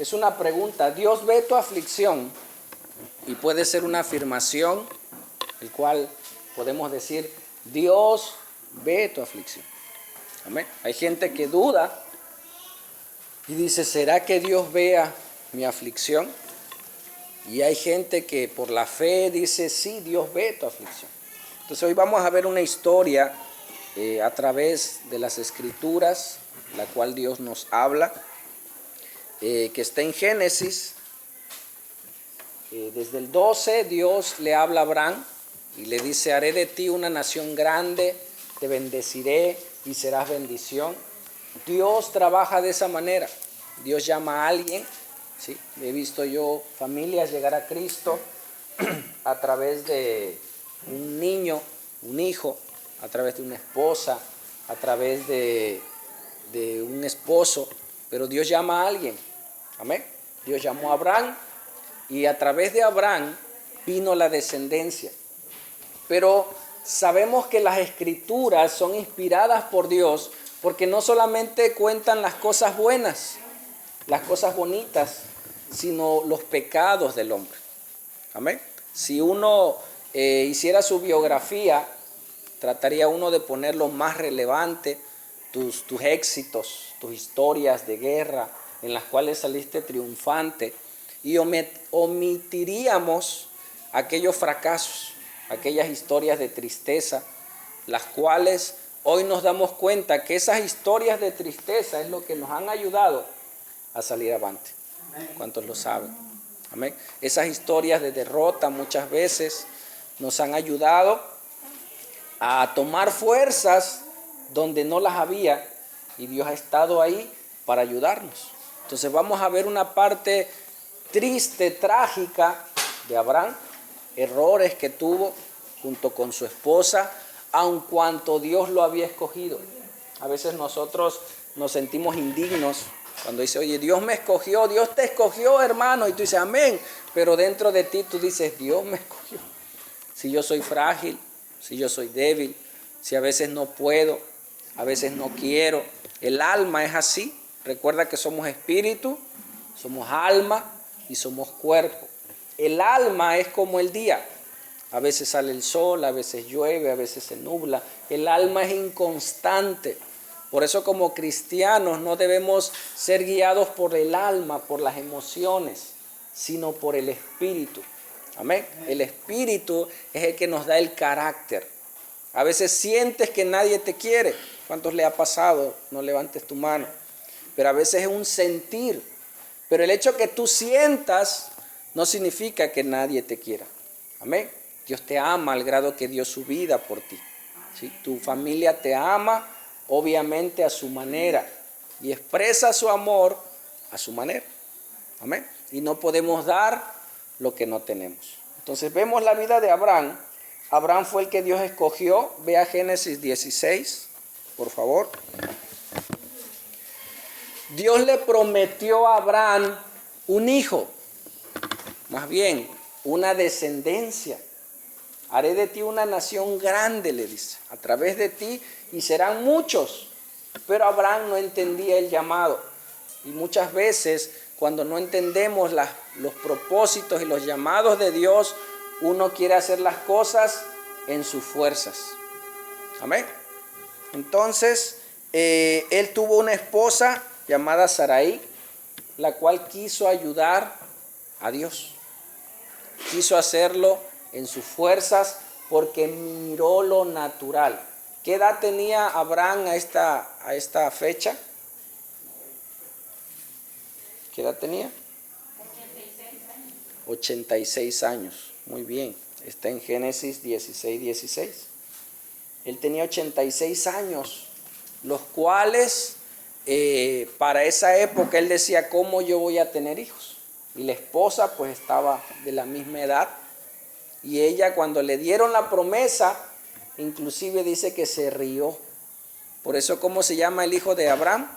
Es una pregunta. Dios ve tu aflicción y puede ser una afirmación, el cual podemos decir, Dios ve tu aflicción. Amén. Hay gente que duda y dice, ¿será que Dios vea mi aflicción? Y hay gente que por la fe dice, sí, Dios ve tu aflicción. Entonces hoy vamos a ver una historia a través de las Escrituras, la cual Dios nos habla, que está en Génesis. Desde el 12 Dios le habla a Abraham y le dice, haré de ti una nación grande, te bendeciré y serás bendición. Dios trabaja de esa manera. Dios llama a alguien, ¿sí? He visto yo familias llegar a Cristo a través de un niño, un hijo, a través de una esposa, a través de un esposo, pero Dios llama a alguien. Amén. Dios llamó a Abraham y a través de Abraham vino la descendencia. Pero sabemos que las Escrituras son inspiradas por Dios porque no solamente cuentan las cosas buenas, las cosas bonitas, sino los pecados del hombre. Amén. Si uno hiciera su biografía, trataría uno de poner lo más relevante, tus éxitos, tus historias de guerra en las cuales saliste triunfante, y omitiríamos aquellos fracasos, aquellas historias de tristeza, las cuales hoy nos damos cuenta que esas historias de tristeza es lo que nos han ayudado a salir avante. ¿Cuántos lo saben? Amén. Esas historias de derrota muchas veces nos han ayudado a tomar fuerzas donde no las había y Dios ha estado ahí para ayudarnos. Entonces vamos a ver una parte triste, trágica de Abraham, errores que tuvo junto con su esposa, aun cuanto Dios lo había escogido. A veces nosotros nos sentimos indignos cuando dice, oye, Dios me escogió, Dios te escogió, hermano, y tú dices, amén, pero dentro de ti tú dices, Dios me escogió. Si yo soy frágil, si yo soy débil, si a veces no puedo, a veces no quiero, el alma es así. Recuerda que somos espíritu, somos alma y somos cuerpo. El alma es como el día. A veces sale el sol, a veces llueve, a veces se nubla. El alma es inconstante. Por eso como cristianos no debemos ser guiados por el alma, por las emociones, sino por el espíritu. Amén. El espíritu es el que nos da el carácter. A veces sientes que nadie te quiere. ¿Cuántos le ha pasado? No levantes tu mano. Pero a veces es un sentir. Pero el hecho que tú sientas no significa que nadie te quiera. Amén. Dios te ama al grado que dio su vida por ti. ¿Sí? Tu familia te ama, obviamente a su manera. Y expresa su amor a su manera. Amén. Y no podemos dar lo que no tenemos. Entonces vemos la vida de Abraham. Abraham fue el que Dios escogió. Ve a Génesis 16, por favor. Dios le prometió a Abraham un hijo, más bien una descendencia. Haré de ti una nación grande, le dice, a través de ti y serán muchos. Pero Abraham no entendía el llamado. Y muchas veces cuando no entendemos los propósitos y los llamados de Dios, uno quiere hacer las cosas en sus fuerzas. Amén. Entonces, él tuvo una esposa llamada Sarai, la cual quiso ayudar a Dios. Quiso hacerlo en sus fuerzas porque miró lo natural. ¿Qué edad tenía Abraham a esta fecha? ¿Qué edad tenía? 86 años. Muy bien. Está en Génesis 16:16. Él tenía 86 años, los cuales para esa época él decía, ¿cómo yo voy a tener hijos? Y la esposa pues estaba de la misma edad. Y ella cuando le dieron la promesa, inclusive dice que se rió. Por eso, ¿cómo se llama el hijo de Abraham?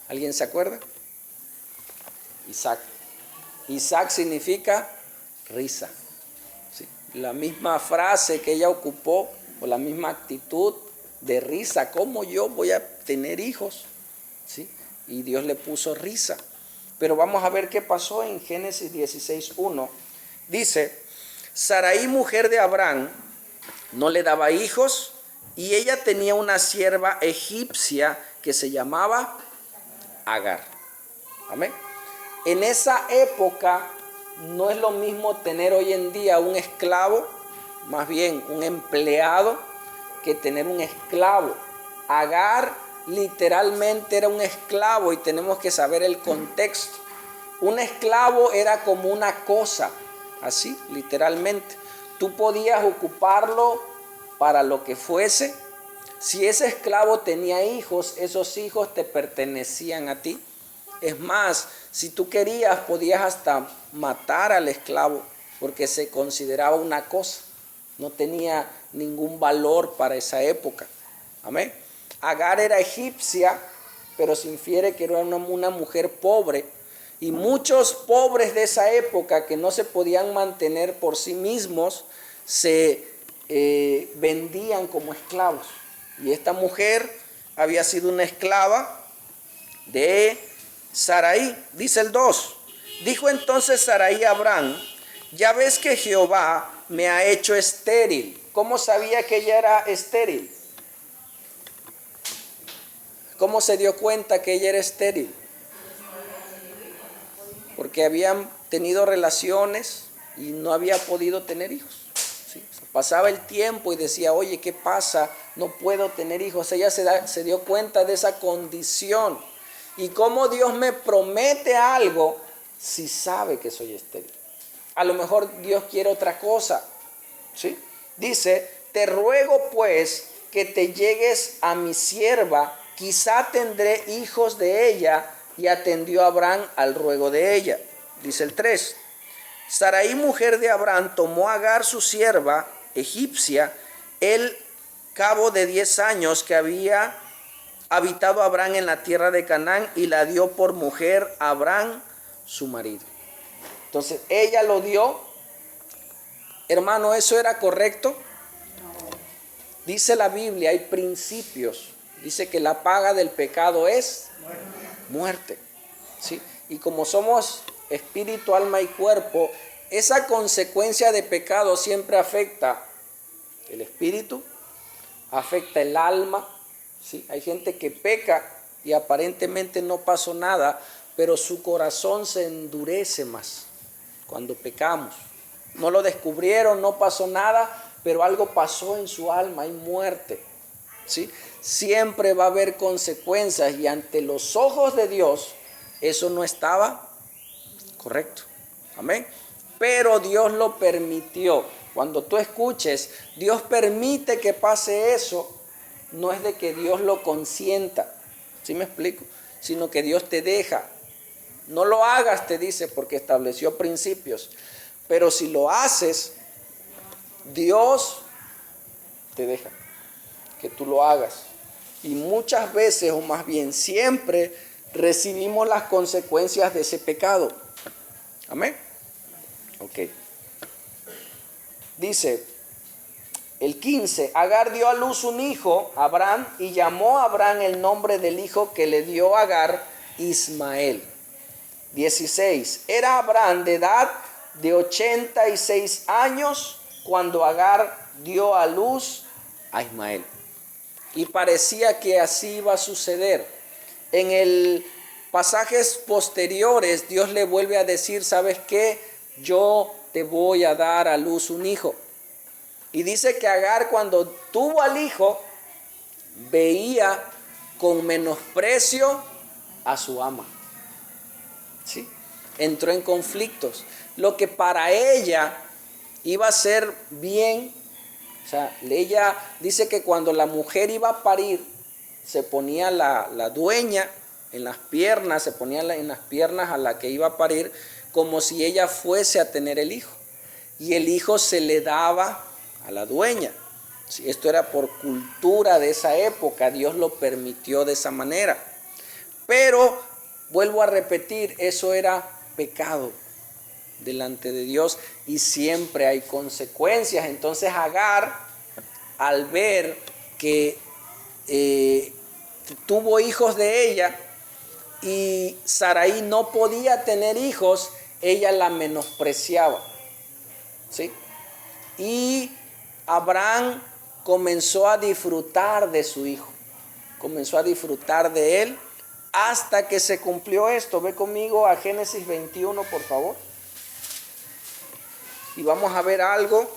¿Alguien se acuerda? Isaac. Isaac significa risa. ¿Sí? La misma frase que ella ocupó, o la misma actitud de risa. ¿Cómo yo voy a tener hijos? ¿Sí? Y Dios le puso risa. pero vamos a ver qué pasó en Génesis 16:1. Dice, Sarai, mujer de Abraham, no le daba hijos, y ella tenía una sierva egipcia que se llamaba Agar. Amén. En esa época no es lo mismo tener hoy en día un esclavo, más bien un empleado, que tener un esclavo. Agar literalmente era un esclavo, y tenemos que saber el contexto. Un esclavo era como una cosa, así literalmente. Tú podías ocuparlo para lo que fuese. Si ese esclavo tenía hijos, esos hijos te pertenecían a ti. Es más, si tú querías, podías hasta matar al esclavo, porque se consideraba una cosa. No tenía ningún valor para esa época. Amén. Agar era egipcia, pero se infiere que era una mujer pobre. Y muchos pobres de esa época que no se podían mantener por sí mismos, se vendían como esclavos. Y esta mujer había sido una esclava de Sarai. Dice el 2. Dijo entonces Sarai a Abraham, ya ves que Jehová me ha hecho estéril. ¿Cómo sabía que ella era estéril? ¿Cómo se dio cuenta que ella era estéril? Porque habían tenido relaciones y no había podido tener hijos. ¿Sí? Pasaba el tiempo y decía, oye, ¿qué pasa? No puedo tener hijos. Ella se dio cuenta de esa condición. Y cómo Dios me promete algo si sabe que soy estéril. A lo mejor Dios quiere otra cosa. ¿Sí? Dice, te ruego pues que te llegues a mi sierva, quizá tendré hijos de ella. Y atendió Abraham al ruego de ella. Dice el 3. Sarai, mujer de Abraham, tomó a Agar su sierva egipcia, el cabo de 10 años que había habitado Abraham en la tierra de Canaán, y la dio por mujer a Abraham, su marido. Entonces ella lo dio. Hermano, ¿eso era correcto? Dice la Biblia, hay principios. Dice que la paga del pecado es muerte. ¿Sí? Y como somos espíritu, alma y cuerpo, esa consecuencia de pecado siempre afecta el espíritu, afecta el alma. ¿Sí? Hay gente que peca y aparentemente no pasó nada, pero su corazón se endurece más cuando pecamos. No lo descubrieron, no pasó nada, pero algo pasó en su alma, hay muerte. ¿Sí? Siempre va a haber consecuencias, y ante los ojos de Dios eso no estaba correcto. Amén. Pero Dios lo permitió. Cuando tú escuches, Dios permite que pase eso, no es de que Dios lo consienta. ¿Sí me explico? Sino que Dios te deja. No lo hagas, te dice, porque estableció principios. Pero si lo haces, Dios te deja que tú lo hagas. Y muchas veces, o más bien siempre, recibimos las consecuencias de ese pecado. Amén. Ok. Dice el 15, Agar dio a luz un hijo, Abraham, y llamó a Abraham el nombre del hijo que le dio a Agar, Ismael. 16, era Abraham de edad de 86 años cuando Agar dio a luz a Ismael. Y parecía que así iba a suceder. En el pasajes posteriores, Dios le vuelve a decir, ¿sabes qué? Yo te voy a dar a luz un hijo. Y dice que Agar, cuando tuvo al hijo, veía con menosprecio a su ama. ¿Sí? Entró en conflictos. Lo que para ella iba a ser bien. O sea, ella dice que cuando la mujer iba a parir, se ponía la dueña en las piernas, se ponía en las piernas a la que iba a parir, como si ella fuese a tener el hijo. Y el hijo se le daba a la dueña. Sí, esto era por cultura de esa época, Dios lo permitió de esa manera. Pero, vuelvo a repetir, eso era pecado delante de Dios y siempre hay consecuencias. Entonces Agar, al ver que tuvo hijos de ella, y Sarai no podía tener hijos, ella la menospreciaba. ¿Sí? Y Abraham comenzó a disfrutar de su hijo, comenzó a disfrutar de él hasta que se cumplió esto. Ve conmigo a Génesis 21, por favor. Y vamos a ver algo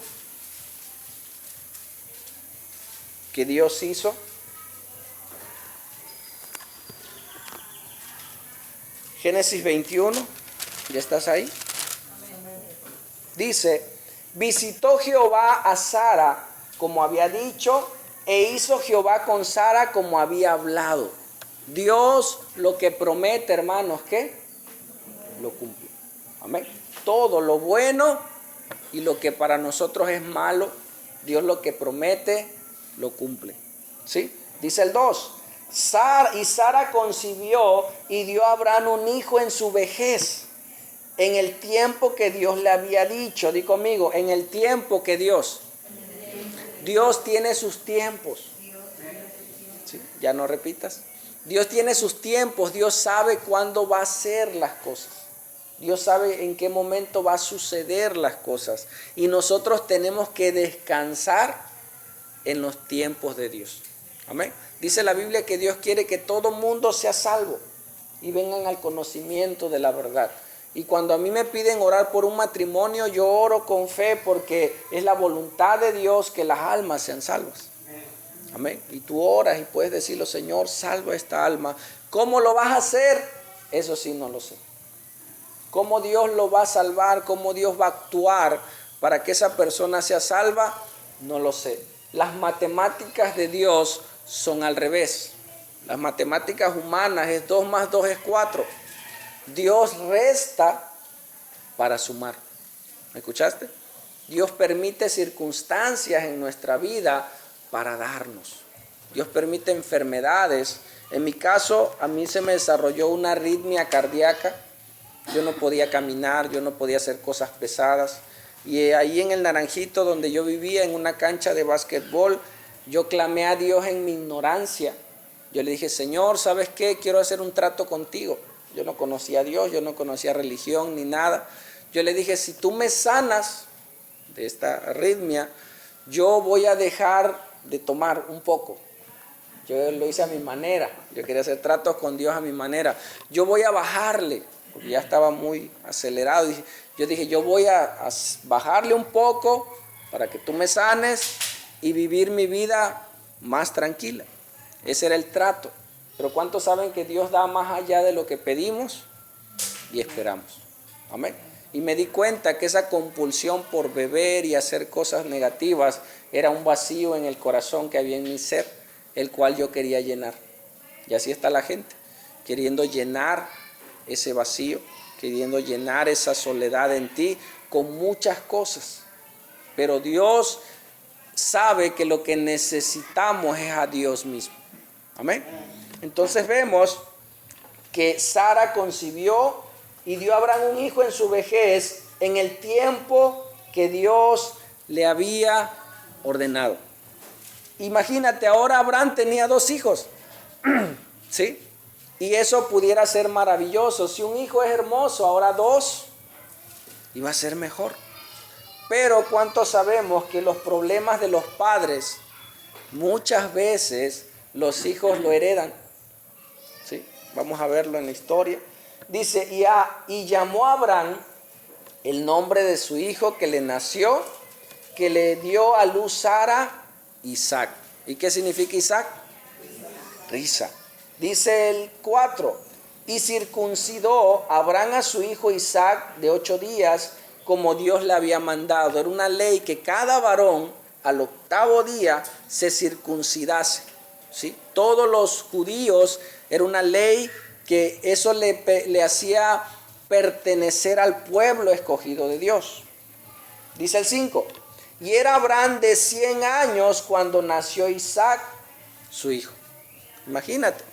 que Dios hizo. Génesis 21, ¿ya estás ahí? Dice, visitó Jehová a Sara como había dicho, e hizo Jehová con Sara como había hablado. Dios lo que promete, hermanos, ¿qué? Lo cumple. Amén. Todo lo bueno y lo que para nosotros es malo, Dios lo que promete, lo cumple. ¿Sí? Dice el 2. Y Sara concibió y dio a Abraham un hijo en su vejez, en el tiempo que Dios le había dicho. Di conmigo, en el tiempo que Dios tiene sus tiempos. ¿Sí? Ya no repitas. Dios tiene sus tiempos. Dios sabe cuándo va a hacer las cosas. Dios sabe en qué momento va a suceder las cosas. Y nosotros tenemos que descansar en los tiempos de Dios. Amén. Dice la Biblia que Dios quiere que todo mundo sea salvo y vengan al conocimiento de la verdad. Y cuando a mí me piden orar por un matrimonio, yo oro con fe porque es la voluntad de Dios que las almas sean salvas. Amén. Y tú oras y puedes decirlo, Señor, salva esta alma. ¿Cómo lo vas a hacer? Eso sí no lo sé. ¿Cómo Dios lo va a salvar? ¿Cómo Dios va a actuar para que esa persona sea salva? No lo sé. Las matemáticas de Dios son al revés. Las matemáticas humanas es 2 más 2 es 4. Dios resta para sumar. ¿Me escuchaste? Dios permite circunstancias en nuestra vida para darnos. Dios permite enfermedades. En mi caso, a mí se me desarrolló una arritmia cardíaca. Yo no podía caminar, yo no podía hacer cosas pesadas. Y ahí en el Naranjito, donde yo vivía, en una cancha de básquetbol, yo clamé a Dios en mi ignorancia. Yo le dije, Señor, ¿sabes qué? Quiero hacer un trato contigo. Yo no conocía a Dios, yo no conocía religión ni nada. Yo le dije, si tú me sanas de esta arritmia, yo voy a dejar de tomar un poco. Yo lo hice a mi manera. Yo quería hacer tratos con Dios a mi manera. Yo voy a bajarle, porque ya estaba muy acelerado. Yo dije, yo voy a bajarle un poco para que tú me sanes y vivir mi vida más tranquila. Ese era el trato. Pero ¿cuántos saben que Dios da más allá de lo que pedimos y esperamos? Amén. Y me di cuenta que esa compulsión por beber y hacer cosas negativas era un vacío en el corazón que había en mi ser, el cual yo quería llenar. Y así está la gente, queriendo llenar ese vacío, queriendo llenar esa soledad en ti con muchas cosas. Pero Dios sabe que lo que necesitamos es a Dios mismo. Amén. Entonces vemos que Sara concibió y dio a Abraham un hijo en su vejez en el tiempo que Dios le había ordenado. Imagínate, ahora Abraham tenía 2 hijos, ¿sí? Y eso pudiera ser maravilloso. Si un hijo es hermoso, ahora 2, iba a ser mejor. Pero ¿cuántos sabemos que los problemas de los padres, muchas veces los hijos lo heredan? ¿Sí? Vamos a verlo en la historia. Dice, y llamó a Abraham el nombre de su hijo que le nació, que le dio a luz Sara, Isaac. ¿Y qué significa Isaac? Risa. Dice el 4, y circuncidó Abraham a su hijo Isaac de 8 días, como Dios le había mandado. Era una ley que cada varón al 8º día se circuncidase. ¿Sí? Todos los judíos, era una ley que eso le hacía pertenecer al pueblo escogido de Dios. Dice el 5, y era Abraham de 100 años cuando nació Isaac, su hijo. Imagínate,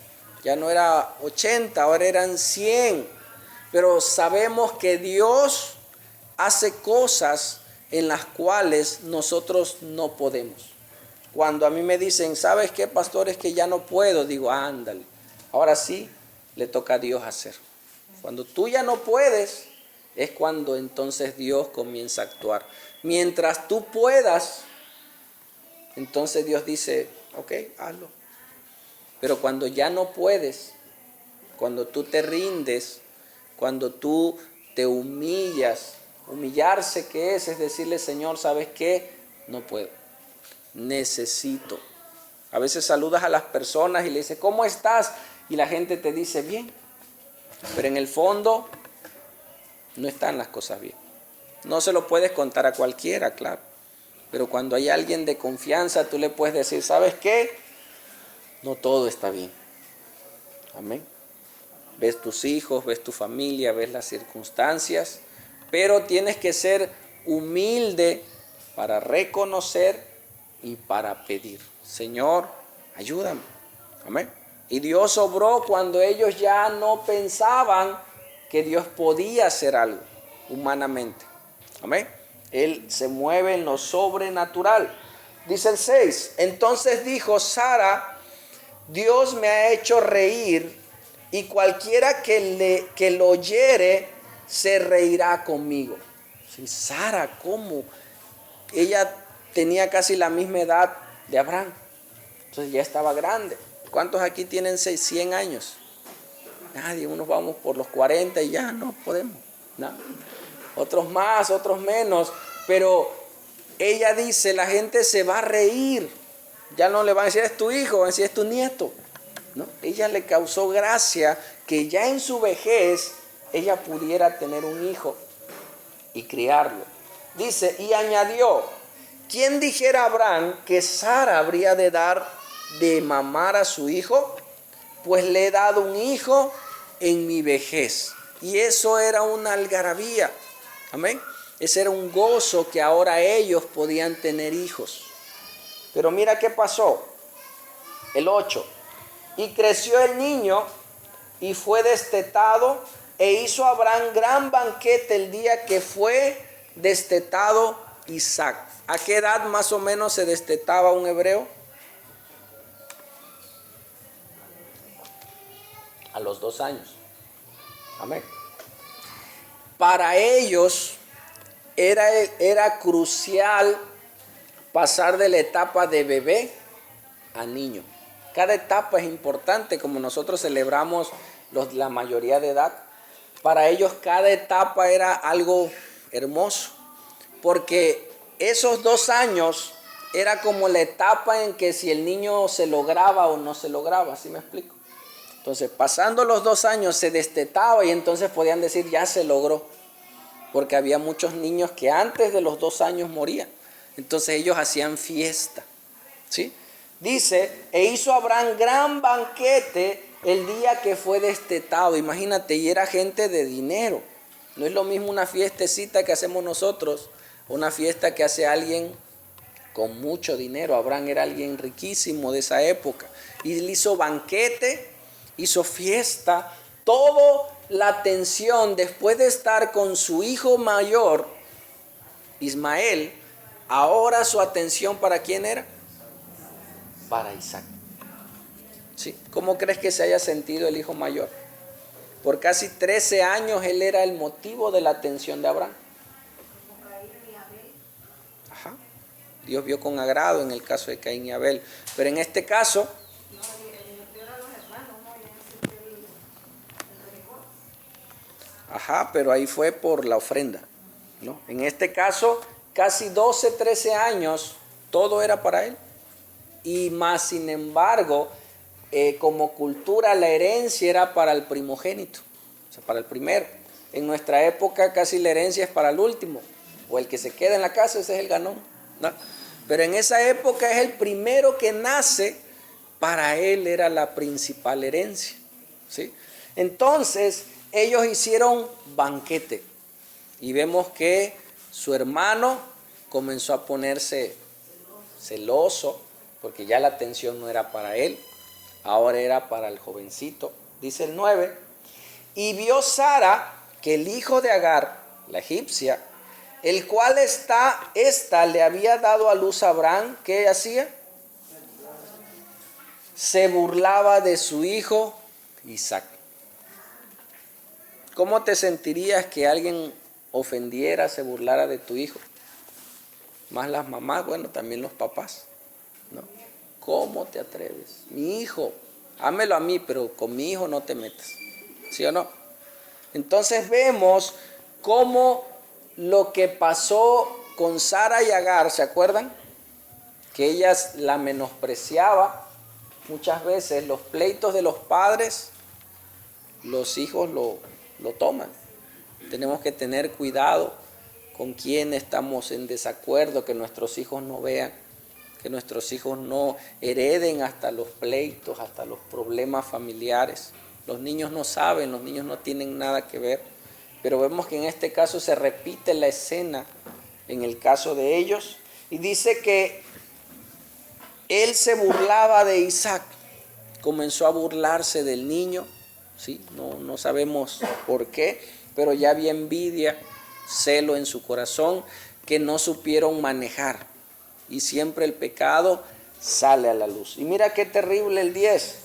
ya no era 80, ahora eran 100. Pero sabemos que Dios hace cosas en las cuales nosotros no podemos. Cuando a mí me dicen, ¿sabes qué, pastor? Es que ya no puedo. Digo, ándale. Ahora sí, le toca a Dios hacer. Cuando tú ya no puedes, es cuando entonces Dios comienza a actuar. Mientras tú puedas, entonces Dios dice, ok, hazlo. Pero cuando ya no puedes, cuando tú te rindes, cuando tú te humillas, humillarse, ¿qué es? Es decirle, Señor, ¿sabes qué? No puedo, necesito. A veces saludas a las personas y le dices, ¿cómo estás? Y la gente te dice, bien. Pero en el fondo no están las cosas bien. No se lo puedes contar a cualquiera, claro. Pero cuando hay alguien de confianza, tú le puedes decir, ¿sabes qué? No todo está bien. Amén. Ves tus hijos, ves tu familia, ves las circunstancias, pero tienes que ser humilde para reconocer y para pedir. Señor, ayúdame. Amén. Y Dios obró cuando ellos ya no pensaban que Dios podía hacer algo humanamente. Amén. Él se mueve en lo sobrenatural. Dice el 6, entonces dijo Sara, Dios me ha hecho reír y cualquiera que lo oyere se reirá conmigo. Sí, Sara, ¿cómo? Ella tenía casi la misma edad de Abraham. Entonces ya estaba grande. ¿Cuántos aquí tienen 100 años? Nadie, unos vamos por los 40 y ya no podemos. No. Otros más, otros menos. Pero ella dice, la gente se va a reír. Ya no le van a decir, es tu hijo, van a decir, es tu nieto. ¿No? Ella le causó gracia que ya en su vejez ella pudiera tener un hijo y criarlo. Dice, y añadió, ¿quién dijera a Abraham que Sara habría de dar de mamar a su hijo? Pues le he dado un hijo en mi vejez. Y eso era una algarabía. Amén. Ese era un gozo que ahora ellos podían tener hijos. Pero mira qué pasó. El 8. Y creció el niño y fue destetado e hizo Abraham gran banquete el día que fue destetado Isaac. ¿A qué edad más o menos se destetaba un hebreo? A los 2 años. Amén. Para ellos era crucial pasar de la etapa de bebé a niño. Cada etapa es importante, como nosotros celebramos la mayoría de edad. Para ellos cada etapa era algo hermoso, porque esos 2 años era como la etapa en que si el niño se lograba o no se lograba, ¿sí me explico? Entonces, pasando los 2 años se destetaba y entonces podían decir ya se logró, porque había muchos niños que antes de los 2 años morían. Entonces ellos hacían fiesta, ¿sí? Dice, e hizo Abraham gran banquete el día que fue destetado. Imagínate, y era gente de dinero. No es lo mismo una fiestecita que hacemos nosotros, una fiesta que hace alguien con mucho dinero. Abraham era alguien riquísimo de esa época. Y él hizo banquete, hizo fiesta, toda la atención después de estar con su hijo mayor, Ismael, ahora su atención ¿para quién era? Para Isaac. ¿Sí? ¿Cómo crees que se haya sentido el hijo mayor? Por casi 13 años él era el motivo de la atención de Abraham. Ajá. Dios vio con agrado en el caso de Caín y Abel. Pero en este caso, ajá, pero ahí fue por la ofrenda, ¿no? En este caso, casi 12, 13 años, todo era para él. Y más, sin embargo, como cultura, la herencia era para el primogénito, o sea, para el primero. En nuestra época casi la herencia es para el último, o el que se queda en la casa, ese es el ganón, ¿no? Pero en esa época es el primero que nace, para él era la principal herencia, ¿sí? Entonces, ellos hicieron banquete y vemos que su hermano comenzó a ponerse celoso porque ya la atención no era para él, ahora era para el jovencito. Dice el 9, y vio Sara que el hijo de Agar, la egipcia, el cual esta le había dado a luz a Abraham, ¿qué hacía? Se burlaba de su hijo Isaac. ¿Cómo te sentirías que alguien ofendiera, se burlara de tu hijo? Más las mamás, bueno, también los papás, ¿no? ¿Cómo te atreves? Mi hijo, hámelo a mí, pero con mi hijo no te metas, ¿sí o no? Entonces vemos cómo lo que pasó con Sara y Agar, ¿se acuerdan? Que ellas la menospreciaba. Muchas veces los pleitos de los padres, los hijos lo toman. Tenemos que tener cuidado con quién estamos en desacuerdo, que nuestros hijos no vean, que nuestros hijos no hereden hasta los pleitos, hasta los problemas familiares. Los niños no saben, los niños no tienen nada que ver, pero vemos que en este caso se repite la escena en el caso de ellos, y dice que él se burlaba de Isaac, comenzó a burlarse del niño, ¿sí? No sabemos por qué, pero ya había envidia, celo en su corazón que no supieron manejar, y siempre el pecado sale a la luz. Y mira qué terrible el 10.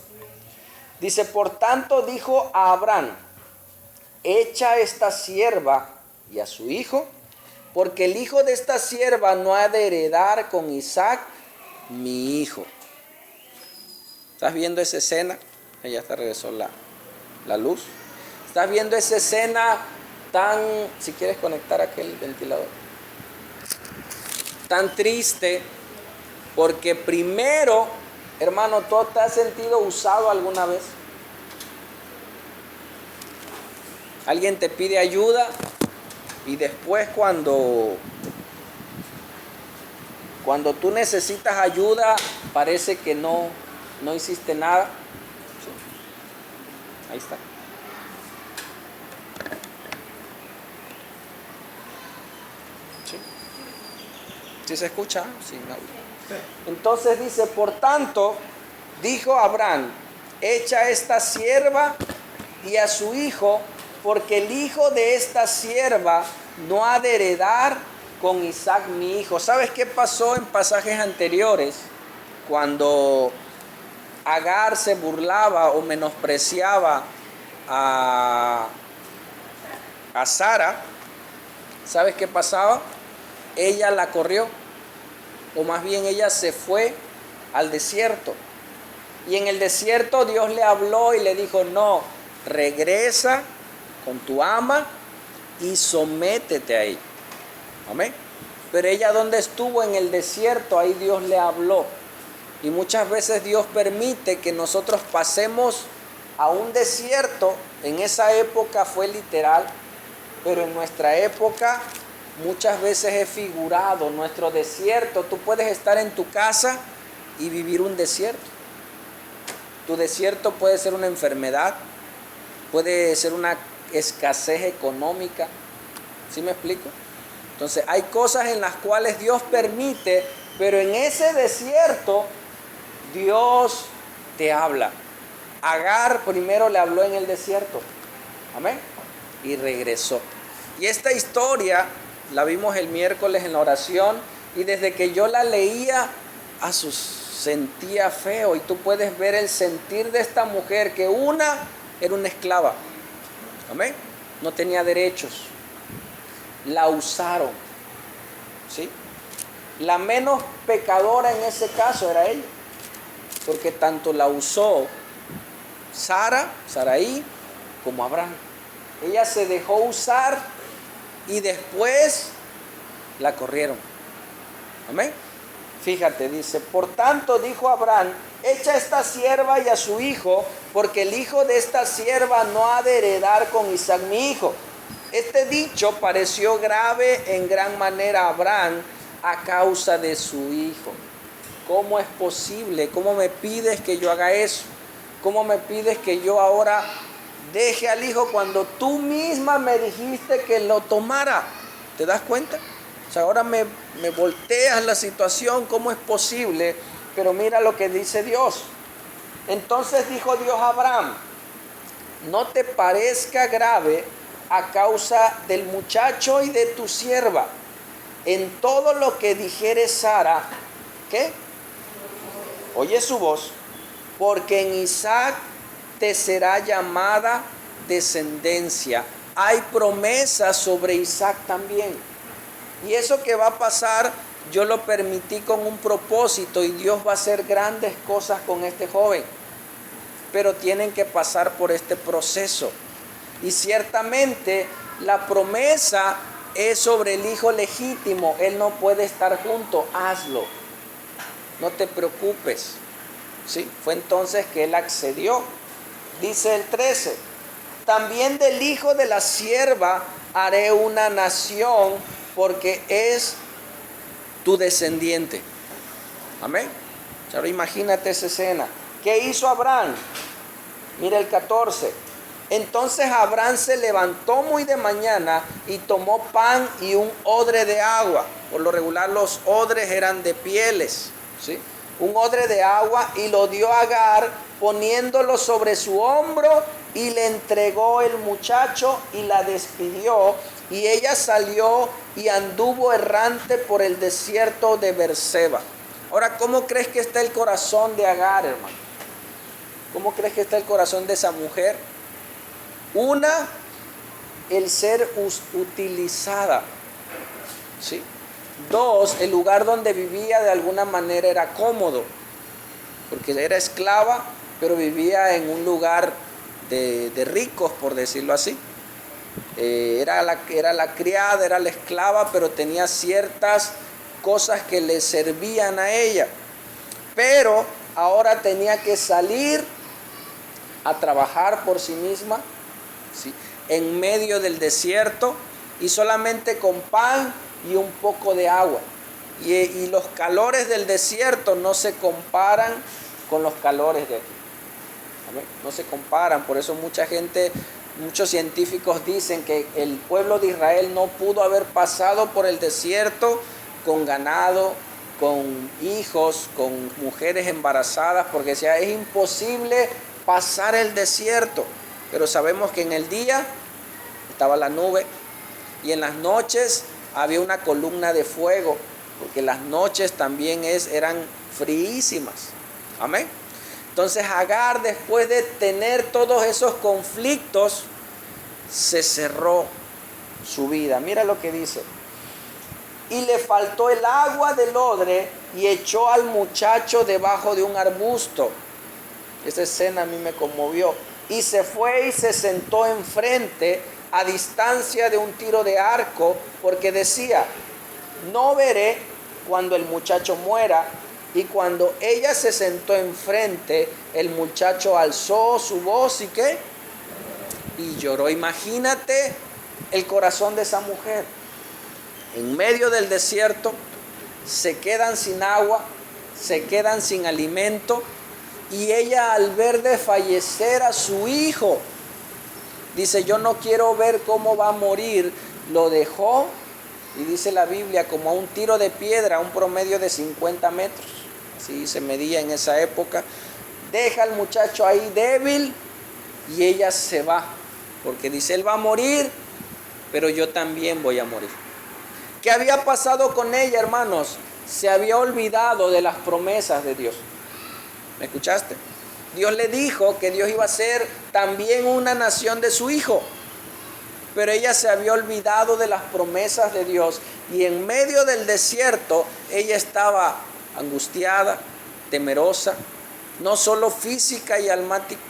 Dice, por tanto dijo a Abraham, echa esta sierva y a su hijo, porque el hijo de esta sierva no ha de heredar con Isaac, mi hijo. ¿Estás viendo esa escena? Ya está, regresó la luz. ¿Estás viendo esa escena tan, si quieres conectar aquel ventilador, tan triste? Porque primero, hermano, ¿tú te has sentido usado alguna vez? Alguien te pide ayuda y después cuando tú necesitas ayuda parece que no hiciste nada. Sí. Ahí está. Sí. ¿Sí se escucha? Sí, no. Entonces dice, por tanto, dijo Abraham, echa esta sierva y a su hijo, porque el hijo de esta sierva no ha de heredar con Isaac mi hijo. ¿Sabes qué pasó en pasajes anteriores? Cuando Agar se burlaba o menospreciaba a Sara, ¿sabes qué pasaba? Ella la corrió, o más bien ella se fue al desierto. Y en el desierto Dios le habló y le dijo, no, regresa con tu ama y sométete a ella. Amén. Pero ella, ¿dónde estuvo? En el desierto, ahí Dios le habló. Y muchas veces Dios permite que nosotros pasemos a un desierto. En esa época fue literal, pero en nuestra época muchas veces es figurado. Nuestro desierto, tú puedes estar en tu casa y vivir un desierto. Tu desierto puede ser una enfermedad, puede ser una escasez económica. ¿Sí me explico? Entonces hay cosas en las cuales Dios permite, pero en ese desierto Dios te habla. Agar primero le habló en el desierto. Amén. Y regresó. Y esta historia la vimos el miércoles en la oración, y desde que yo la leía, sentía feo. Y tú puedes ver el sentir de esta mujer, que era una esclava. Amén. No tenía derechos. La usaron. ¿Sí? La menos pecadora en ese caso era ella, porque tanto la usó Saraí, como Abraham. Ella se dejó usar y después la corrieron. Amén. Fíjate, dice, por tanto dijo Abraham, echa esta sierva y a su hijo, porque el hijo de esta sierva no ha de heredar con Isaac mi hijo. Este dicho pareció grave en gran manera a Abraham a causa de su hijo. ¿Cómo es posible? ¿Cómo me pides que yo haga eso? ¿Cómo me pides que yo ahora deje al hijo cuando tú misma me dijiste que lo tomara? ¿Te das cuenta? O sea, ahora me volteas la situación. ¿Cómo es posible? Pero mira lo que dice Dios. Entonces dijo Dios a Abraham, no te parezca grave a causa del muchacho y de tu sierva. En todo lo que dijere Sara, ¿qué? Oye su voz, porque en Isaac te será llamada descendencia. hay promesas sobre Isaac también. Y eso que va a pasar, yo lo permití con un propósito y Dios va a hacer grandes cosas con este joven. Pero tienen que pasar por este proceso. Y ciertamente la promesa es sobre el hijo legítimo. Él no puede estar junto, hazlo. No te preocupes. ¿Sí? Fue entonces que él accedió. Dice el 13, también del hijo de la sierva haré una nación, porque es tu descendiente. Amén. Ahora imagínate esa escena. ¿Qué hizo Abraham? Mira el 14. Entonces Abraham se levantó muy de mañana y tomó pan y un odre de agua. Por lo regular los odres eran de pieles, ¿sí? Un odre de agua, y lo dio a Agar, poniéndolo sobre su hombro, y le entregó el muchacho y la despidió. Y ella salió y anduvo errante por el desierto de Berseba. Ahora, ¿cómo crees que está el corazón de Agar, hermano? ¿Cómo crees que está el corazón de esa mujer? Una, el ser utilizada, ¿sí? Dos, el lugar donde vivía de alguna manera era cómodo, porque era esclava, pero vivía en un lugar de ricos, por decirlo así. Era la criada, era la esclava, pero tenía ciertas cosas que le servían a ella. Pero ahora tenía que salir a trabajar por sí misma, ¿sí? En medio del desierto, y solamente con pan y un poco de agua. Y los calores del desierto no se comparan con los calores de aquí. ¿Amén? No se comparan. Por eso muchos científicos dicen que el pueblo de Israel no pudo haber pasado por el desierto con ganado, con hijos, con mujeres embarazadas, porque es imposible pasar el desierto. Pero sabemos que en el día estaba la nube y en las noches había una columna de fuego, porque las noches también eran fríísimas. Amén. Entonces Agar, después de tener todos esos conflictos, se cerró su vida. Mira lo que dice. Y le faltó el agua del odre y echó al muchacho debajo de un arbusto. Esa escena a mí me conmovió. Y se fue y se sentó enfrente, a distancia de un tiro de arco, porque decía, no veré cuando el muchacho muera. Y cuando ella se sentó enfrente, el muchacho alzó su voz y ¿qué? Y lloró. Imagínate el corazón de esa mujer. En medio del desierto, se quedan sin agua, se quedan sin alimento, y ella, al ver desfallecer a su hijo, dice, yo no quiero ver cómo va a morir. Lo dejó, y dice la Biblia, como a un tiro de piedra, a un promedio de 50 metros. Así se medía en esa época. Deja al muchacho ahí débil, y ella se va, porque dice, él va a morir, pero yo también voy a morir. ¿Qué había pasado con ella, hermanos? Se había olvidado de las promesas de Dios. ¿Me escuchaste? Dios le dijo que Dios iba a ser también una nación de su hijo. Pero ella se había olvidado de las promesas de Dios. Y en medio del desierto, ella estaba angustiada, temerosa, no solo física y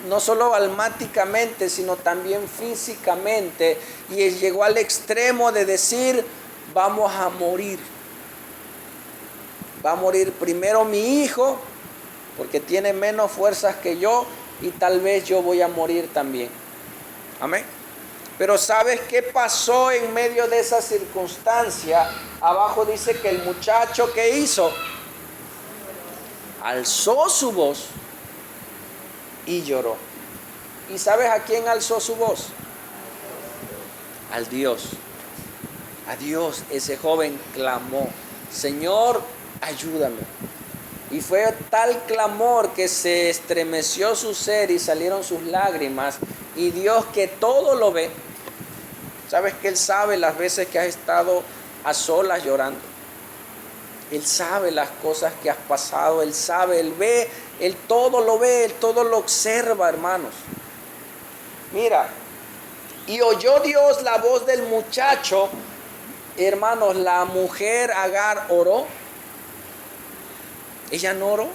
no solo almáticamente, sino también físicamente. Y él llegó al extremo de decir, vamos a morir. Va a morir primero mi hijo, porque tiene menos fuerzas que yo, y tal vez yo voy a morir también. Amén. Pero ¿sabes qué pasó en medio de esa circunstancia? Abajo dice que el muchacho, ¿qué hizo? Alzó su voz y lloró. ¿Y sabes a quién alzó su voz? Al Dios. A Dios. Ese joven clamó, Señor, ayúdame. Y fue tal clamor que se estremeció su ser y salieron sus lágrimas. Y Dios, que todo lo ve, sabes que Él sabe las veces que has estado a solas llorando. Él sabe las cosas que has pasado, Él sabe, Él ve, Él todo lo ve, Él todo lo observa, hermanos. Mira, Y oyó Dios la voz del muchacho. Hermanos, la mujer Agar oró. Ella no oró.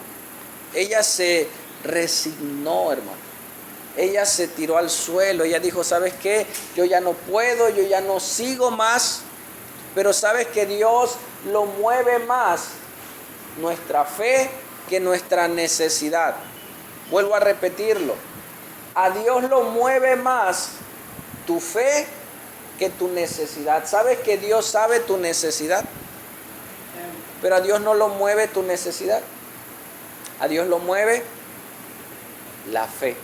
Ella se resignó, hermano. Ella se tiró al suelo. Ella dijo, ¿sabes qué? Yo ya no puedo, yo ya no sigo más. Pero sabes que Dios lo mueve más nuestra fe que nuestra necesidad. Vuelvo a repetirlo. A Dios lo mueve más tu fe que tu necesidad. ¿Sabes que Dios sabe tu necesidad? Pero a Dios no lo mueve tu necesidad. A Dios lo mueve la fe.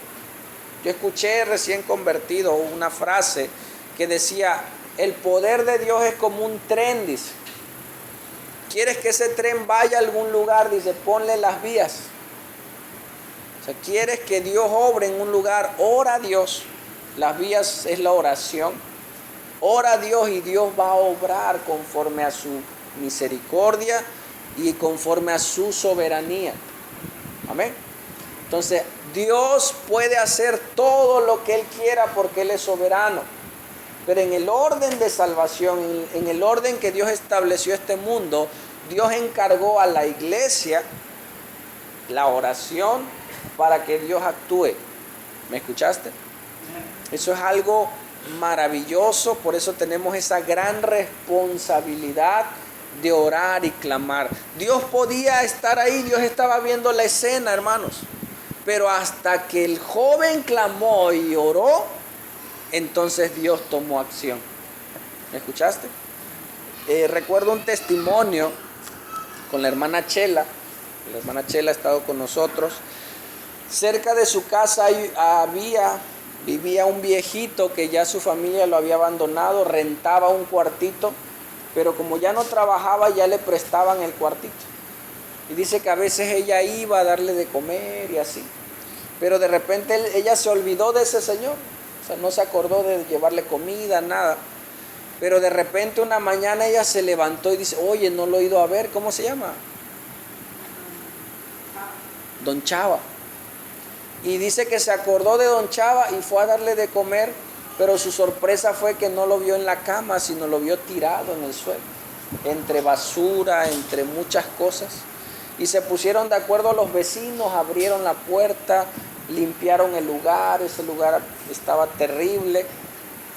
Yo escuché recién convertido una frase que decía, el poder de Dios es como un tren, dice. ¿Quieres que ese tren vaya a algún lugar? Dice, ponle las vías. O sea, ¿quieres que Dios obre en un lugar? Ora a Dios. Las vías es la oración. Ora a Dios y Dios va a obrar conforme a su misericordia y conforme a su soberanía. Amén. Entonces, Dios puede hacer todo lo que Él quiera porque Él es soberano. Pero en el orden de salvación, en el orden que Dios estableció este mundo, Dios encargó a la iglesia la oración para que Dios actúe. ¿Me escuchaste? Eso es algo maravilloso, por eso tenemos esa gran responsabilidad de orar y clamar. Dios podía estar ahí, Dios estaba viendo la escena, hermanos. Pero hasta que el joven clamó y oró, entonces Dios tomó acción. ¿Me escuchaste? Recuerdo un testimonio con la hermana Chela. La hermana Chela ha estado con nosotros. Cerca de su casa vivía un viejito que ya su familia lo había abandonado, rentaba un cuartito, pero como ya no trabajaba, ya le prestaban el cuartito. Y dice que a veces ella iba a darle de comer y así. Pero de repente ella se olvidó de ese señor. O sea, no se acordó de llevarle comida, nada. Pero de repente una mañana ella se levantó y dice, oye, no lo he ido a ver, ¿cómo se llama? Don Chava. Y dice que se acordó de Don Chava y fue a darle de comer, pero su sorpresa fue que no lo vio en la cama, sino lo vio tirado en el suelo, entre basura, entre muchas cosas. Y se pusieron de acuerdo los vecinos, abrieron la puerta, limpiaron el lugar, ese lugar estaba terrible,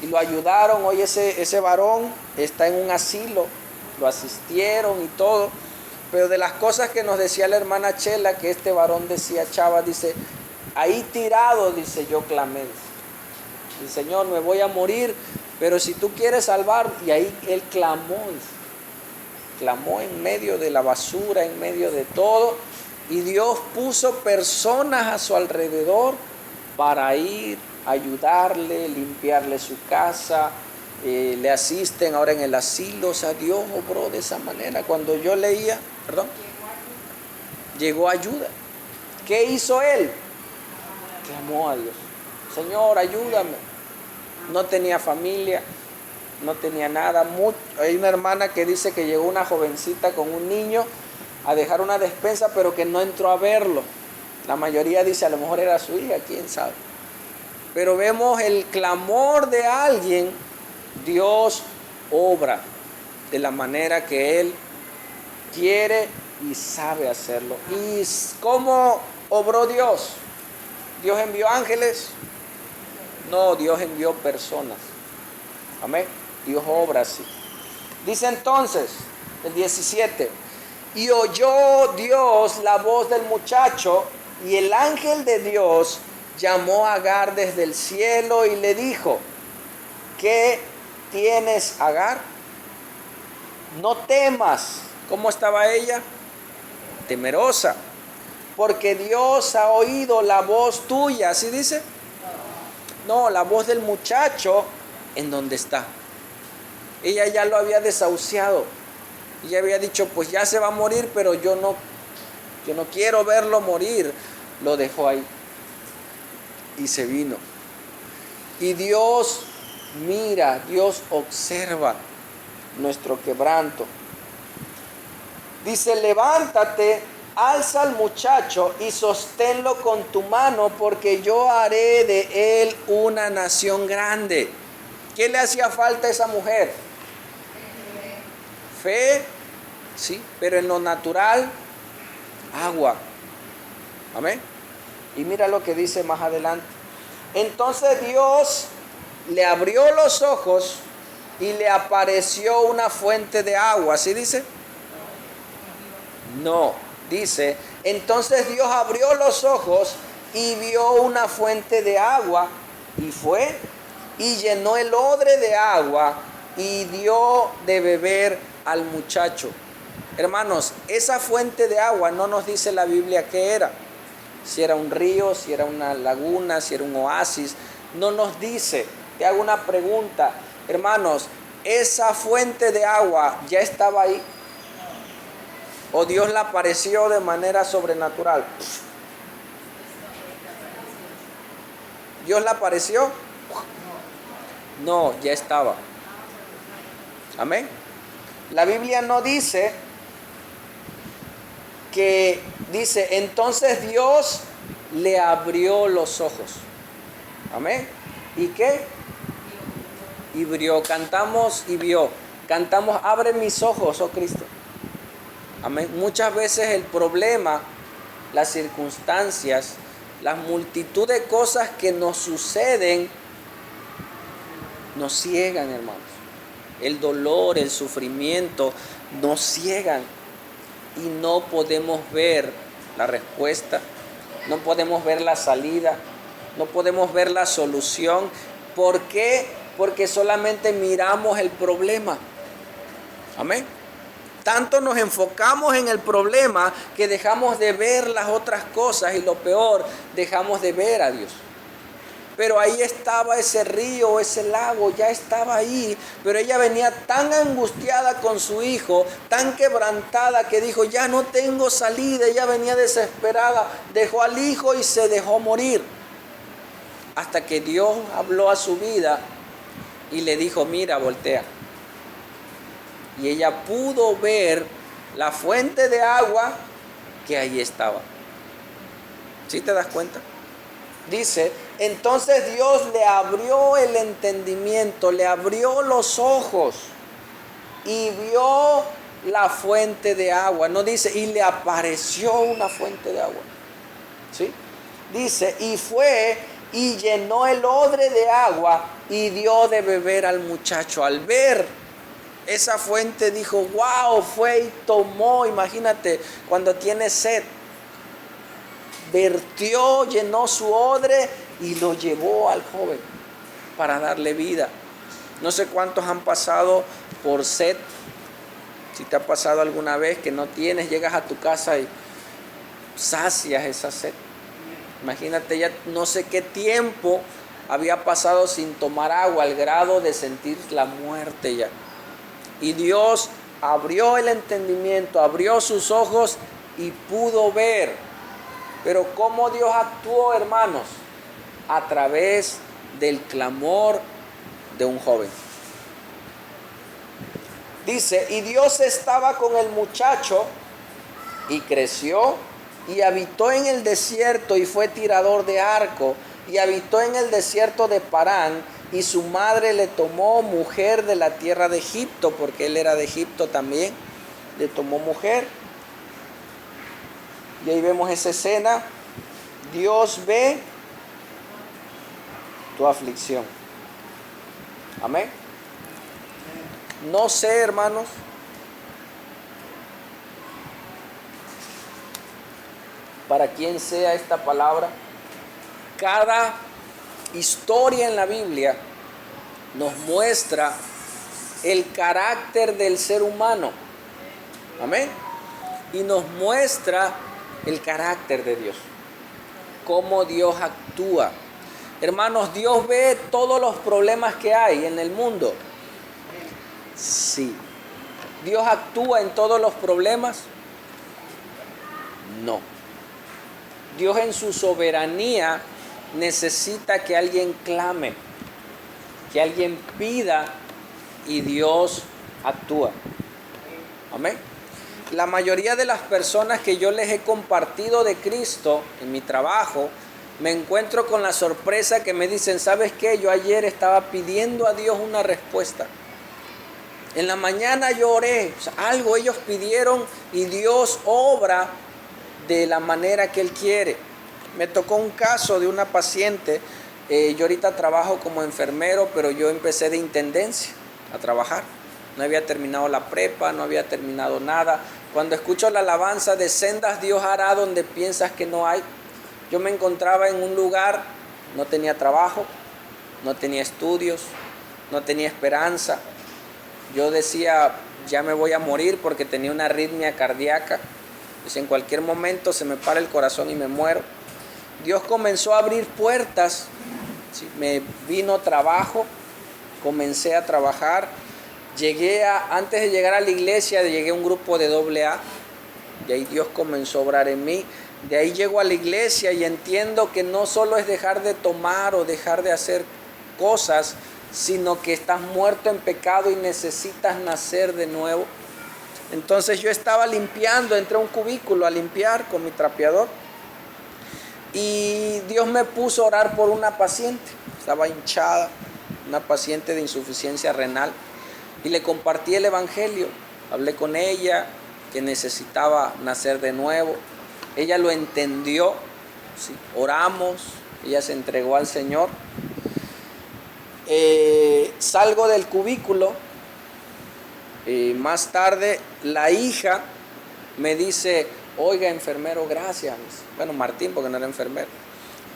y lo ayudaron. Hoy ese varón está en un asilo, lo asistieron y todo. Pero de las cosas que nos decía la hermana Chela, que este varón decía, Chava, dice, ahí tirado, dice, yo clamé. Dice, Señor, me voy a morir, pero si tú quieres salvar, y ahí él clamó, dice. Clamó en medio de la basura, en medio de todo, y Dios puso personas a su alrededor para ir, ayudarle, limpiarle su casa, le asisten ahora en el asilo. O sea, Dios obró de esa manera. Cuando yo leía, llegó ayuda. ¿Qué hizo él? Clamó a Dios, Señor, ayúdame. No tenía familia, no tenía nada. Hay una hermana que dice que llegó una jovencita con un niño a dejar una despensa, pero que no entró a verlo. La mayoría dice, a lo mejor era su hija, quién sabe. Pero vemos el clamor de alguien, Dios obra de la manera que Él quiere y sabe hacerlo. ¿Y cómo obró Dios? ¿Dios envió ángeles? No, Dios envió personas. Amén. Dios obra así. Dice entonces, el 17, y oyó Dios la voz del muchacho, y el ángel de Dios llamó a Agar desde el cielo y le dijo, ¿qué tienes, Agar? No temas. ¿Cómo estaba ella? Temerosa, porque Dios ha oído la voz tuya. ¿Así dice? No, la voz del muchacho, ¿en dónde está? Ella ya lo había desahuciado. Ella había dicho, pues ya se va a morir, pero yo no quiero verlo morir. Lo dejó ahí y se vino. Y Dios mira, Dios observa nuestro quebranto. Dice, levántate, alza al muchacho y sosténlo con tu mano, porque yo haré de él una nación grande. ¿Qué le hacía falta a esa mujer? Fe, sí, pero en lo natural, agua. Amén. Y mira lo que dice más adelante. Entonces Dios le abrió los ojos y le apareció una fuente de agua. ¿Sí dice? No, dice, entonces Dios abrió los ojos y vio una fuente de agua y fue y llenó el odre de agua y dio de beber al muchacho. Hermanos, esa fuente de agua no nos dice la Biblia qué era. Si era un río, si era una laguna, si era un oasis, no nos dice. Te hago una pregunta, hermanos, ¿esa fuente de agua ya estaba ahí? ¿O Dios la apareció de manera sobrenatural? ¿Dios la apareció? No, ya estaba. Amén. La Biblia no dice que dice, entonces Dios le abrió los ojos. Amén. ¿Y qué? Y vio. Cantamos y vio. Cantamos, abre mis ojos, oh Cristo. Amén. Muchas veces el problema, las circunstancias, la multitud de cosas que nos suceden, nos ciegan, hermanos. El dolor, el sufrimiento, nos ciegan. Y no podemos ver la respuesta, no podemos ver la salida, no podemos ver la solución. ¿Por qué? Porque solamente miramos el problema. Amén. Tanto nos enfocamos en el problema que dejamos de ver las otras cosas y lo peor, dejamos de ver a Dios. Pero ahí estaba ese río, ese lago, ya estaba ahí. Pero ella venía tan angustiada con su hijo, tan quebrantada, que dijo, ya no tengo salida. Ella venía desesperada, dejó al hijo y se dejó morir. Hasta que Dios habló a su vida y le dijo, mira, voltea. Y ella pudo ver la fuente de agua que ahí estaba. ¿Sí te das cuenta? Dice, entonces Dios le abrió el entendimiento, le abrió los ojos y vio la fuente de agua. No dice, y le apareció una fuente de agua. ¿Sí? Dice, y fue y llenó el odre de agua y dio de beber al muchacho. Al ver esa fuente dijo, wow, fue y tomó, imagínate, cuando tiene sed. Vertió, llenó su odre y lo llevó al joven para darle vida. No sé cuántos han pasado por sed. Si te ha pasado alguna vez que no tienes, llegas a tu casa y sacias esa sed. Imagínate, ya no sé qué tiempo había pasado sin tomar agua, al grado de sentir la muerte ya. Y Dios abrió el entendimiento, abrió sus ojos y pudo ver. Pero ¿cómo Dios actuó, hermanos? A través del clamor de un joven. Dice, y Dios estaba con el muchacho y creció y habitó en el desierto y fue tirador de arco y habitó en el desierto de Parán y su madre le tomó mujer de la tierra de Egipto, porque él era de Egipto también, le tomó mujer. Y ahí vemos esa escena. Dios ve tu aflicción. Amén. No sé, hermanos, para quién sea esta palabra. Cada historia en la Biblia nos muestra el carácter del ser humano. Amén. Y nos muestra el carácter de Dios, cómo Dios actúa. Hermanos, ¿Dios ve todos los problemas que hay en el mundo? Sí. ¿Dios actúa en todos los problemas? No. Dios en su soberanía necesita que alguien clame, que alguien pida y Dios actúa. Amén. La mayoría de las personas que yo les he compartido de Cristo en mi trabajo me encuentro con la sorpresa que me dicen, ¿sabes qué? Yo ayer estaba pidiendo a Dios una respuesta. En la mañana yo oré, o sea, algo ellos pidieron y Dios obra de la manera que Él quiere. Me tocó un caso de una paciente, yo ahorita trabajo como enfermero, pero yo empecé de intendencia a trabajar. No había terminado la prepa, no había terminado nada. Cuando escucho la alabanza de sendas Dios hará donde piensas que no hay, yo me encontraba en un lugar, no tenía trabajo, no tenía estudios, no tenía esperanza. Yo decía, ya me voy a morir porque tenía una arritmia cardíaca. Pues en cualquier momento se me para el corazón y me muero. Dios comenzó a abrir puertas, ¿sí? Me vino trabajo, comencé a trabajar. Antes de llegar a la iglesia, llegué a un grupo de AA. Y ahí Dios comenzó a obrar en mí. De ahí llego a la iglesia y entiendo que no solo es dejar de tomar o dejar de hacer cosas, sino que estás muerto en pecado y necesitas nacer de nuevo. Entonces yo estaba limpiando, entré a un cubículo a limpiar con mi trapeador y Dios me puso a orar por una paciente, estaba hinchada, una paciente de insuficiencia renal, y le compartí el evangelio, hablé con ella que necesitaba nacer de nuevo, ella lo entendió, ¿sí? Oramos, ella se entregó al Señor. Salgo del cubículo, más tarde la hija me dice, oiga enfermero, gracias. Bueno, Martín, porque no era enfermero.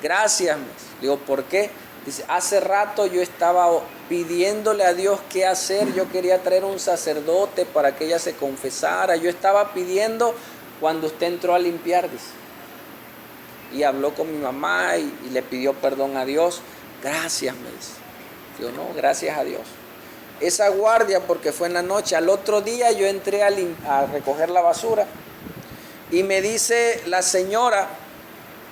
Gracias. Digo, ¿por qué? Dice, hace rato yo estaba pidiéndole a Dios qué hacer, yo quería traer un sacerdote para que ella se confesara, yo estaba pidiendo cuando usted entró a limpiar, dice. Y habló con mi mamá y le pidió perdón a Dios. Gracias, me dice. Digo, no, gracias a Dios. Esa guardia, porque fue en la noche, al otro día yo entré a recoger la basura y me dice la señora,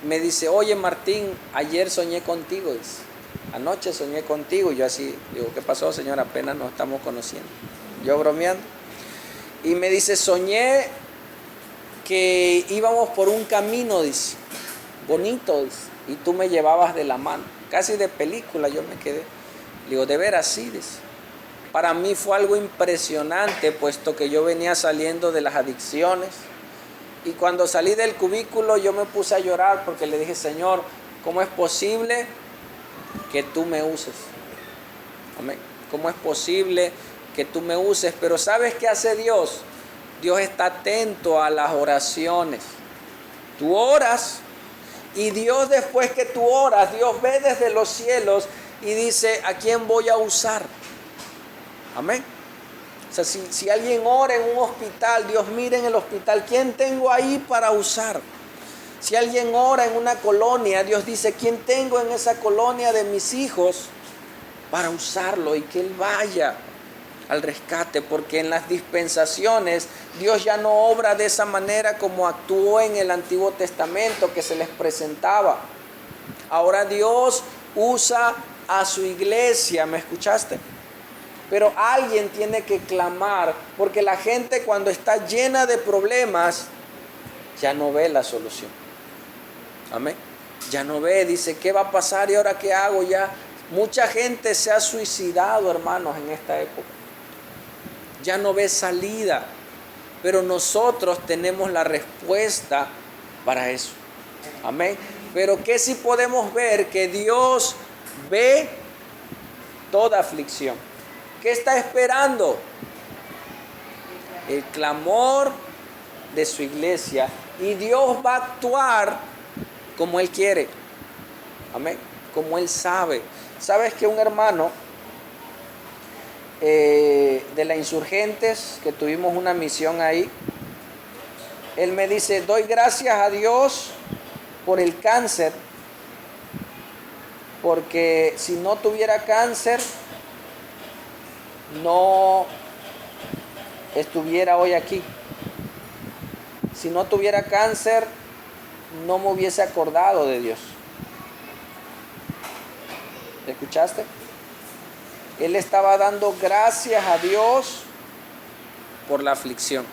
me dice, oye Martín, ayer soñé contigo, dice. Anoche soñé contigo. Y yo así, digo, ¿qué pasó, señora? Apenas nos estamos conociendo. Yo bromeando. Y me dice, soñé que íbamos por un camino, dice, bonito, dice, y tú me llevabas de la mano. Casi de película yo me quedé. Digo, de veras sí, dice. Para mí fue algo impresionante, puesto que yo venía saliendo de las adicciones. Y cuando salí del cubículo yo me puse a llorar porque le dije, Señor, ¿cómo es posible que tú me uses? Amén. ¿Cómo es posible que tú me uses? Pero ¿sabes qué hace Dios? Dios está atento a las oraciones. Tú oras y Dios, después que tú oras, Dios ve desde los cielos y dice, ¿a quién voy a usar? Amén. O sea, si alguien ora en un hospital, Dios mira en el hospital, ¿quién tengo ahí para usar? Si alguien ora en una colonia, Dios dice, ¿quién tengo en esa colonia de mis hijos para usarlo y que él vaya al rescate? Porque en las dispensaciones Dios ya no obra de esa manera como actuó en el Antiguo Testamento, que se les presentaba. Ahora Dios usa a su iglesia, ¿me escuchaste? Pero alguien tiene que clamar, porque la gente cuando está llena de problemas ya no ve la solución. Amén. Ya no ve, dice, ¿qué va a pasar y ahora qué hago? Ya mucha gente se ha suicidado, hermanos, en esta época. Ya no ve salida, pero nosotros tenemos la respuesta para eso. Amén. Pero que sí podemos ver que Dios ve toda aflicción. ¿Qué está esperando? El clamor de su iglesia, y Dios va a actuar como Él quiere. Amén. Como Él sabe. ¿Sabes que un hermano de la Insurgentes, que tuvimos una misión ahí, él me dice, doy gracias a Dios por el cáncer, porque si no tuviera cáncer, no estuviera hoy aquí. Si no tuviera cáncer, no me hubiese acordado de Dios. ¿Escuchaste? Él estaba dando gracias a Dios por la aflicción.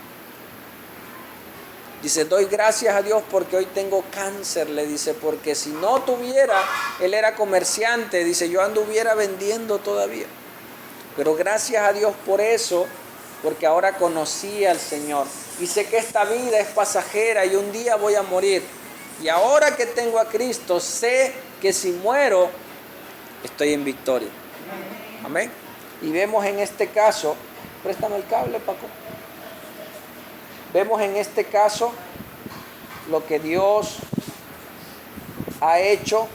Dice, doy gracias a Dios porque hoy tengo cáncer, le dice, porque si no tuviera, él era comerciante, dice, yo anduviera vendiendo todavía. Pero gracias a Dios por eso, porque ahora conocí al Señor. Y sé que esta vida es pasajera y un día voy a morir. Y ahora que tengo a Cristo, sé que si muero, estoy en victoria. Amén. Y vemos en este caso, préstame el cable, Paco. Vemos en este caso lo que Dios ha hecho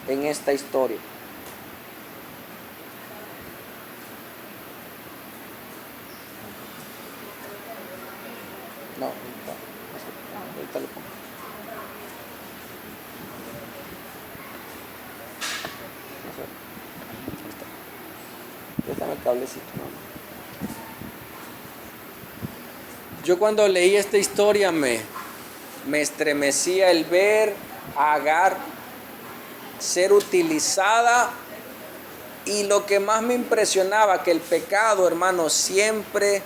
en esta historia. No, ahorita lo pongo. Préstame el cablecito. Yo cuando leí esta historia me estremecía el ver a Agar ser utilizada, y lo que más me impresionaba, que el pecado, hermano, siempre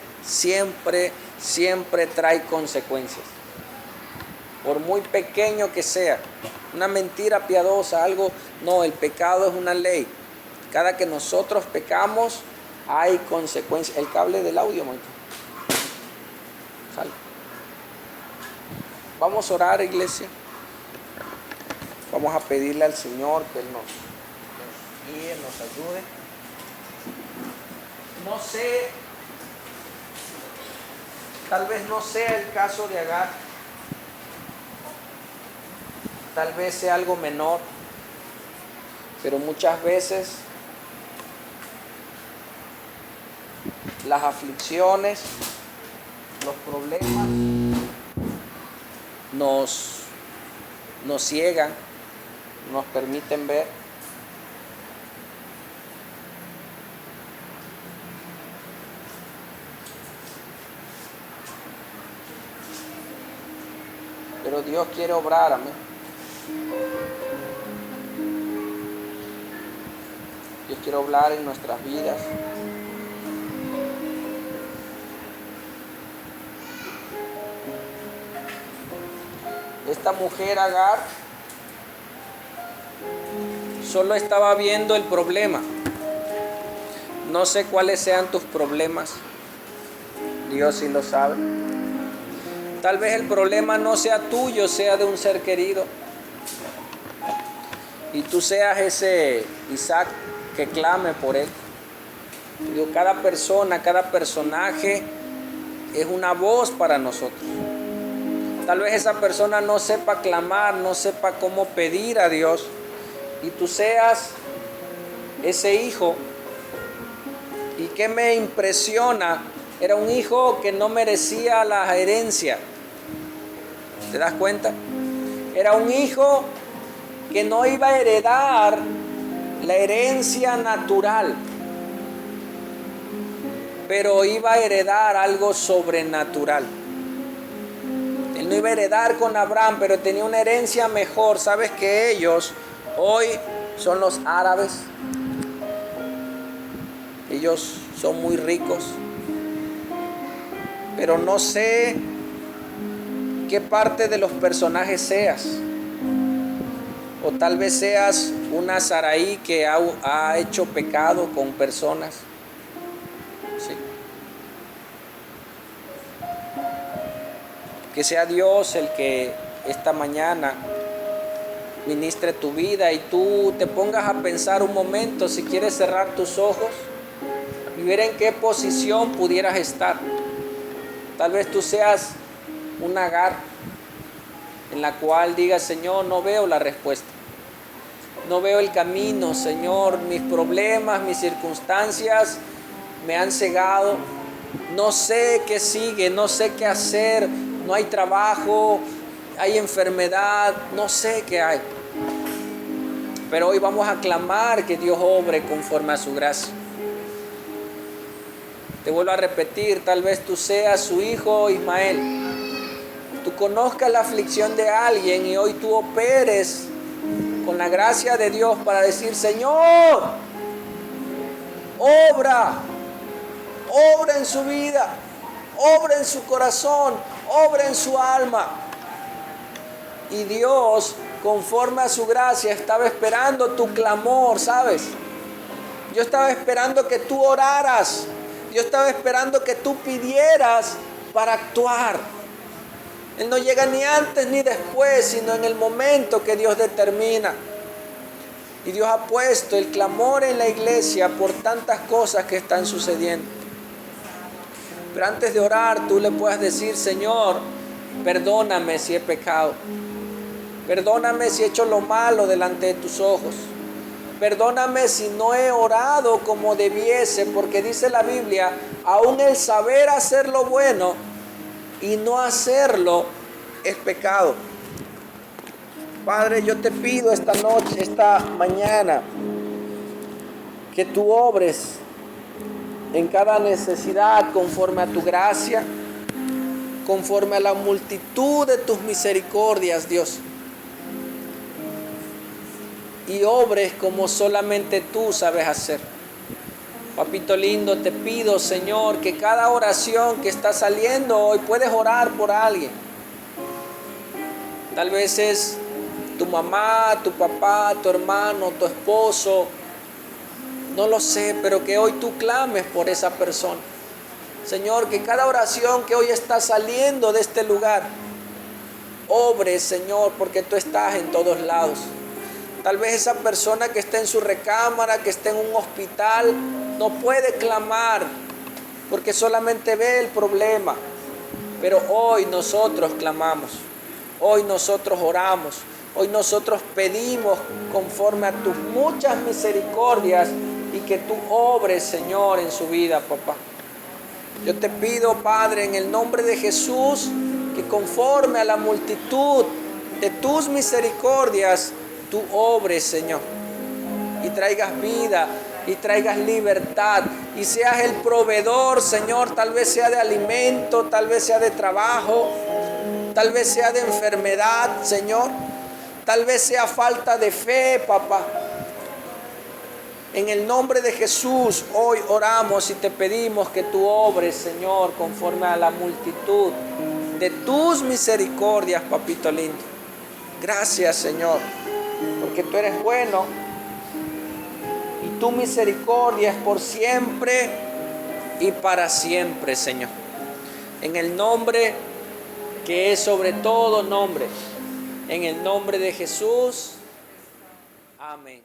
trae consecuencias. Por muy pequeño que sea, una mentira piadosa, algo, no, el pecado es una ley. Cada que nosotros pecamos hay consecuencias. El cable del audio, Moito. Sale. Vamos a orar, iglesia. Vamos a pedirle al Señor que Él nos guíe, nos ayude. No sé, tal vez no sea el caso de Agar. Tal vez sea algo menor. Pero muchas veces las aflicciones, los problemas nos ciegan, nos permiten ver. Pero Dios quiere obrar, amén. Dios quiere obrar en nuestras vidas. Esta mujer Agar solo estaba viendo el problema. No sé cuáles sean tus problemas. Dios sí lo sabe. Tal vez el problema no sea tuyo, sea de un ser querido. Y tú seas ese Isaac que clame por él. Digo, cada persona, cada personaje es una voz para nosotros. Tal vez esa persona no sepa clamar, no sepa cómo pedir a Dios, y tú seas ese hijo. ¿Y qué me impresiona? Era un hijo que no merecía la herencia. ¿Te das cuenta? Era un hijo que no iba a heredar la herencia natural, pero iba a heredar algo sobrenatural. Él no iba a heredar con Abraham, pero tenía una herencia mejor. ¿Sabes que ellos hoy son los árabes? Ellos son muy ricos, pero no sé qué parte de los personajes seas. O tal vez seas una Saraí que ha hecho pecado con personas. Sí. Que sea Dios el que esta mañana ministre tu vida y tú te pongas a pensar un momento, si quieres cerrar tus ojos y ver en qué posición pudieras estar. Tal vez tú seas un Agar en la cual digas, Señor, no veo la respuesta. No veo el camino, Señor. Mis problemas, mis circunstancias me han cegado. No sé qué sigue, no sé qué hacer. No hay trabajo, hay enfermedad, no sé qué hay. Pero hoy vamos a clamar que Dios obre conforme a su gracia. Te vuelvo a repetir, tal vez tú seas su hijo Ismael. Tú conozcas la aflicción de alguien y hoy tú operes con la gracia de Dios para decir, Señor, obra en su vida, obra en su corazón, obra en su alma. Y Dios, conforme a su gracia, estaba esperando tu clamor, ¿sabes? Yo estaba esperando que tú oraras. Yo estaba esperando que tú pidieras para actuar. Él no llega ni antes ni después, sino en el momento que Dios determina. Y Dios ha puesto el clamor en la iglesia por tantas cosas que están sucediendo. Pero antes de orar, tú le puedes decir: Señor, perdóname si he pecado. Perdóname si he hecho lo malo delante de tus ojos. Perdóname si no he orado como debiese, porque dice la Biblia, aún el saber hacer lo bueno y no hacerlo es pecado. Padre, yo te pido esta noche, esta mañana, que tú obres en cada necesidad conforme a tu gracia, conforme a la multitud de tus misericordias, Dios. Y obres como solamente tú sabes hacer. Papito lindo, te pido, Señor, que cada oración que está saliendo hoy, puedes orar por alguien. Tal vez es tu mamá, tu papá, tu hermano, tu esposo. No lo sé, pero que hoy tú clames por esa persona. Señor, que cada oración que hoy está saliendo de este lugar, obre, Señor, porque tú estás en todos lados. Tal vez esa persona que está en su recámara, que está en un hospital, no puede clamar porque solamente ve el problema. Pero hoy nosotros clamamos, hoy nosotros oramos, hoy nosotros pedimos conforme a tus muchas misericordias y que tú obres, Señor, en su vida, papá. Yo te pido, Padre, en el nombre de Jesús, que conforme a la multitud de tus misericordias, tú obres, Señor, y traigas vida, y traigas libertad, y seas el proveedor, Señor. Tal vez sea de alimento, tal vez sea de trabajo, tal vez sea de enfermedad, Señor, tal vez sea falta de fe, papá. En el nombre de Jesús, hoy oramos y te pedimos que tú obres, Señor, conforme a la multitud de tus misericordias, papito lindo. Gracias, Señor, porque tú eres bueno y tu misericordia es por siempre y para siempre, Señor. En el nombre que es sobre todo nombre, en el nombre de Jesús. Amén.